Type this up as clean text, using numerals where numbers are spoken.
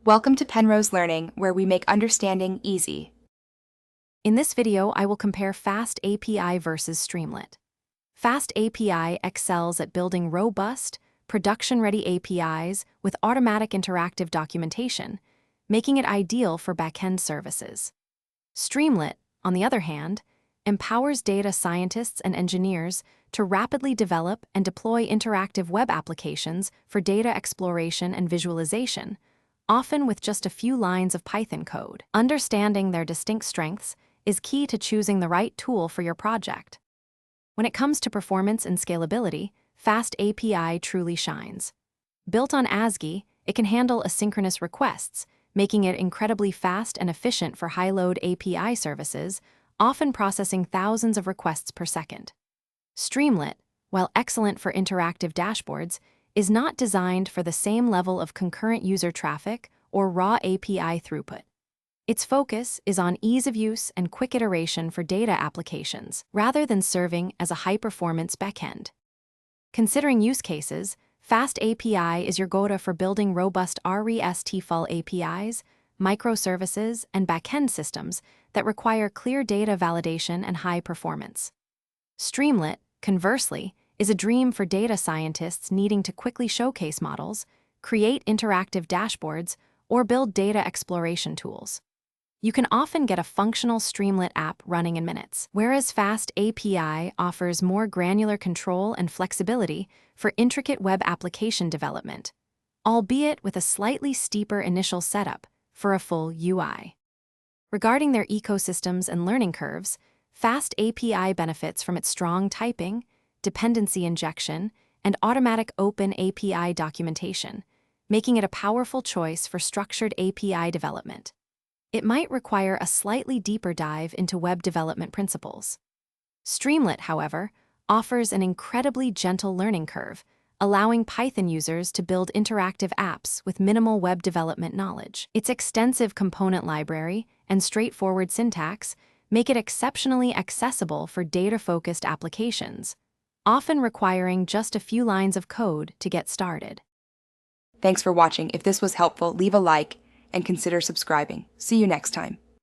Welcome to Penrose Learning, where we make understanding easy. In this video, I will compare FastAPI versus Streamlit. FastAPI excels at building robust, production-ready APIs with automatic interactive documentation, making it ideal for backend services. Streamlit, on the other hand, empowers data scientists and engineers to rapidly develop and deploy interactive web applications for data exploration and visualization, often with just a few lines of Python code. Understanding their distinct strengths is key to choosing the right tool for your project. When it comes to performance and scalability, FastAPI truly shines. Built on ASCII, it can handle asynchronous requests, making it incredibly fast and efficient for high-load API services, often processing thousands of requests per second. Streamlit, while excellent for interactive dashboards, is not designed for the same level of concurrent user traffic or raw API throughput. Its focus is on ease of use and quick iteration for data applications, rather than serving as a high-performance backend. Considering use cases, FastAPI is your go-to for building robust RESTful APIs, microservices, and backend systems that require clear data validation and high performance. Streamlit, conversely, is a dream for data scientists needing to quickly showcase models, create interactive dashboards, or build data exploration tools. You can often get a functional Streamlit app running in minutes, whereas FastAPI offers more granular control and flexibility for intricate web application development, albeit with a slightly steeper initial setup for a full UI. Regarding their ecosystems and learning curves, FastAPI benefits from its strong typing, dependency injection, and automatic open API documentation, making it a powerful choice for structured API development. It might require a slightly deeper dive into web development principles. Streamlit, however, offers an incredibly gentle learning curve, allowing Python users to build interactive apps with minimal web development knowledge. Its extensive component library and straightforward syntax make it exceptionally accessible for data-focused applications, often requiring just a few lines of code to get started. Thanks for watching. If this was helpful, leave a like and consider subscribing. See you next time.